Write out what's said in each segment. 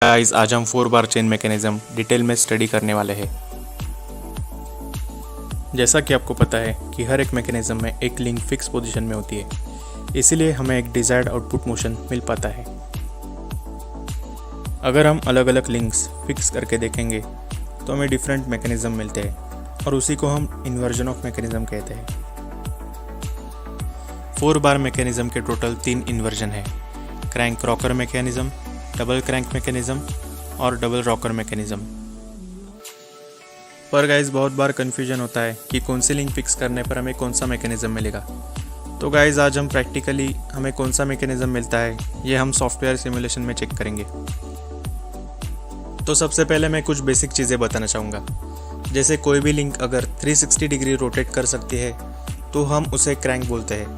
Guys आज हम 4 बार chain mechanism detail में स्टडी करने वाले हैं। जैसा कि आपको पता है कि हर एक मैकेनिज्म में एक लिंक फिक्स पोजीशन में होती है, इसीलिए हमें एक डिजायर्ड आउटपुट मोशन मिल पाता है। अगर हम अलग अलग लिंक्स फिक्स करके देखेंगे तो हमें डिफरेंट मैकेनिज्म मिलते हैं और उसी को हम इन्वर्जन ऑफ मैकेनिज्म कहते हैं। 4 बार मैकेनिज्म के टोटल 3 इन्वर्जन है: crank rocker mechanism, double crank mechanism और डबल रॉकर मैकेनिज्म। पर गाइस बहुत बार कन्फ्यूजन होता है कि कौन सी लिंक फिक्स करने पर हमें कौन सा मैकेनिज्म मिलेगा। तो गाइस आज हम प्रैक्टिकली हमें कौन सा मैकेनिज्म मिलता है ये हम सॉफ्टवेयर सिमुलेशन में चेक करेंगे। तो सबसे पहले मैं कुछ बेसिक चीज़ें बताना चाहूँगा। जैसे कोई भी लिंक अगर 360 डिग्री रोटेट कर सकती है तो हम उसे क्रैंक बोलते हैं,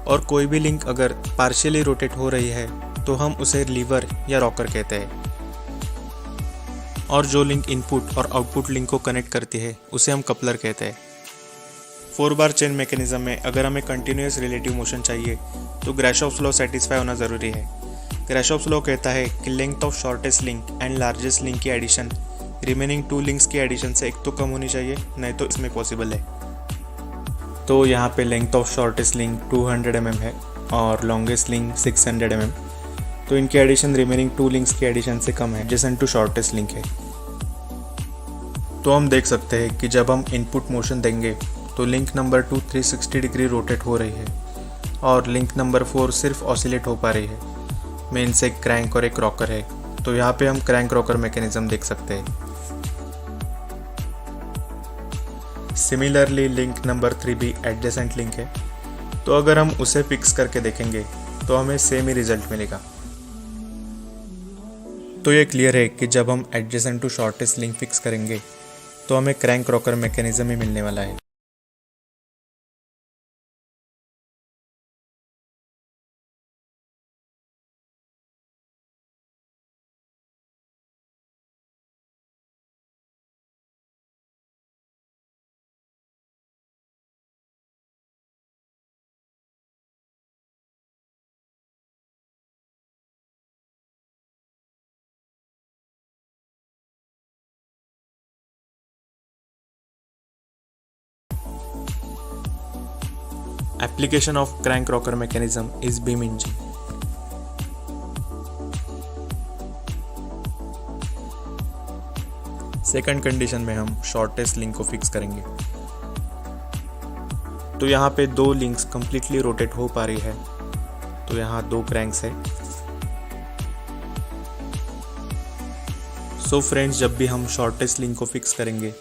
और कोई भी लिंक अगर पार्शियली रोटेट हो रही है तो हम उसे लीवर या रॉकर कहते हैं। और जो लिंक इनपुट और आउटपुट लिंक को कनेक्ट करती है उसे हम कपलर कहते हैं। 4 बार चेन मैकेनिज्म में अगर हमें कंटिन्यूअस रिलेटिव मोशन चाहिए तो ग्राशॉफ्स लॉ सेटिस्फाई होना ज़रूरी है। ग्राशॉफ्स लॉ कहता है कि length of shortest link and largest link की एडिशन रिमेनिंग 2 लिंक्स की एडिशन से एक तो कम होनी चाहिए, नहीं तो इसमें पॉसिबल है। तो यहाँ पे length of shortest link 200 mm है और लॉन्गेस्ट लिंक 600 mm, तो इनकी एडिशन रिमेनिंग 2 लिंक्स की एडिशन से कम है, एडजेसेंट टू शॉर्टेस्ट लिंक है। तो हम देख सकते हैं कि जब हम इनपुट मोशन देंगे तो लिंक नंबर 2 360 डिग्री रोटेट हो रही है और लिंक नंबर 4 सिर्फ ऑसिलेट हो पा रही है। मेन्स एक क्रैंक और एक रॉकर है, तो यहाँ पे हम क्रैंक रॉकर मैकेनिज्म देख सकते हैं। सिमिलरली लिंक नंबर 3 भी एडजेसेंट लिंक है, तो अगर हम उसे फिक्स करके देखेंगे तो हमें सेम ही रिजल्ट मिलेगा। तो ये क्लियर है कि जब हम adjacent to shortest link fix करेंगे तो हमें क्रैंक रॉकर मैकेनिज्म ही मिलने वाला है। Application of crank rocker mechanism is beam engine. Second condition में हम शॉर्टेस्ट लिंक को फिक्स करेंगे। तो यहाँ पे 2 लिंक्स कंप्लीटली रोटेट हो पा रही है, तो यहाँ 2 क्रैंक्स है। सो फ्रेंड्स, जब भी हम शॉर्टेस्ट लिंक को फिक्स करेंगे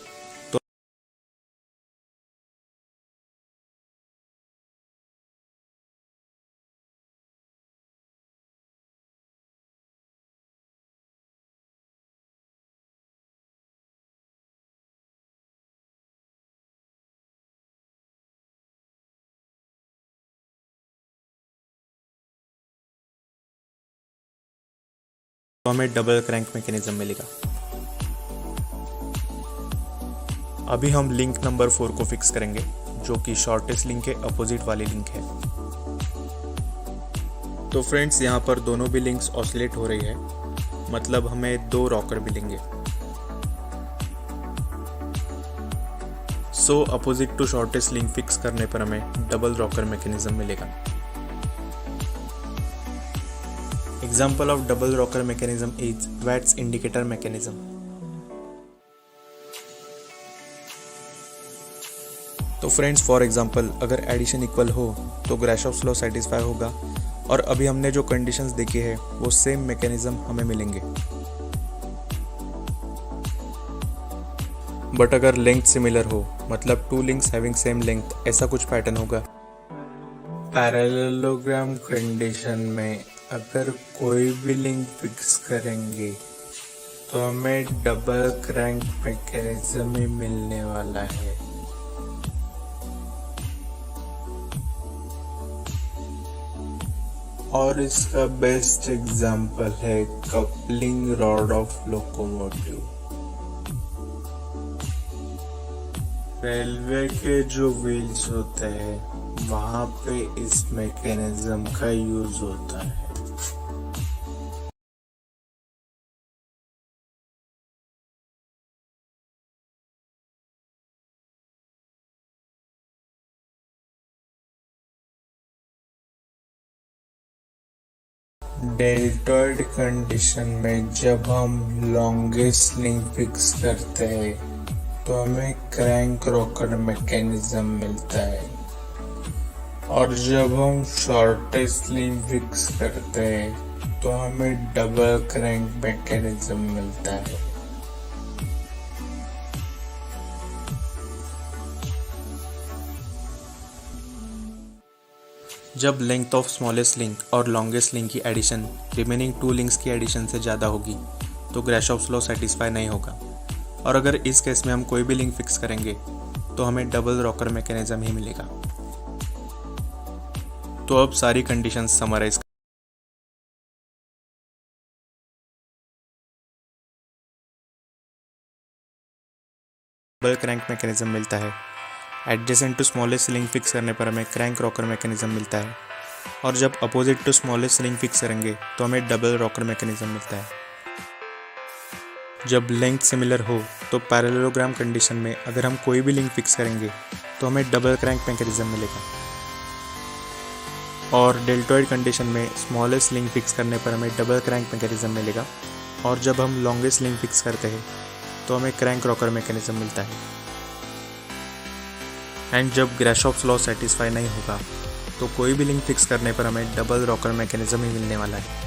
तो हमें डबल क्रैंक मैकेनिज्म मिलेगा। अभी हम लिंक नंबर 4 को फिक्स करेंगे, जो कि शॉर्टेस्ट लिंक के अपोजिट वाली लिंक है। तो फ्रेंड्स, यहाँ पर दोनों भी लिंक्स ऑसिलेट हो रही है, मतलब हमें 2 रॉकर मिलेंगे। So opposite to shortest link fix करने पर हमें डबल रॉकर मैकेनिज्म मिलेगा। Example of double rocker mechanism is Watt's indicator mechanism. तो फ्रेंड्स, फॉर एग्जाम्पल अगर एडिशन इक्वल हो तो ग्राशॉफ्स लॉ सेटिस्फाई होगा, और अभी हमने जो कंडीशंस देखी है वो सेम मैकेनिज्म हमें मिलेंगे। बट अगर लेंथ सिमिलर हो, मतलब 2 लिंक्स हैविंग सेम लेंथ, ऐसा कुछ पैटर्न होगा। पैरेललोग्राम कंडीशन में अगर कोई भी लिंक फिक्स करेंगे तो हमें डबल क्रैंक मैकेनिज्म ही मिलने वाला है। और इसका बेस्ट एग्जांपल है coupling rod of locomotive. Railway के जो व्हील्स होते हैं वहां पे इस मैकेनिज्म का यूज होता है। डेल्टॉइड कंडीशन में जब हम लॉन्गेस्ट लिंक फिक्स करते हैं तो हमें क्रैंक रॉकर मैकेनिज्म मिलता है, और जब हम शॉर्टेस्ट लिंक फिक्स करते हैं तो हमें डबल क्रैंक मैकेनिज्म मिलता है। जब लेंथ ऑफ स्मॉलेस्ट लिंक और लॉन्गेस्ट लिंक की एडिशन रिमेनिंग 2 लिंक्स की एडिशन से ज़्यादा होगी तो ग्राशॉफ्स लॉ सेटिस्फाई नहीं होगा, और अगर इस केस में हम कोई भी लिंक फिक्स करेंगे तो हमें डबल रॉकर मैकेनिज्म ही मिलेगा। तो अब सारी conditions summarize. Double crank mechanism मिलता है। Adjacent to smallest link fix करने पर हमें क्रैंक रॉकर मैकेनिज्म मिलता है, और जब opposite to smallest link fix करेंगे तो हमें डबल रॉकर मैकेनिज्म मिलता है। जब लेंथ सिमिलर हो तो पैरेललोग्राम कंडीशन में अगर हम कोई भी लिंक फिक्स करेंगे तो हमें डबल क्रैंक मैकेनिज्म मिलेगा, और डेल्टॉइड कंडीशन में स्मॉलेस्ट लिंक फिक्स करने पर हमें डबल क्रैंक मैकेनिज्म मिलेगा, और जब हम लॉन्गेस्ट लिंक फिक्स करते हैं तो हमें क्रैंक रॉकर मैकेनिज्म मिलता है। एंड जब ग्राशॉफ्स लॉ सेटिस्फाई नहीं होगा तो कोई भी लिंक फिक्स करने पर हमें डबल रॉकर मैकेनिज्म ही मिलने वाला है।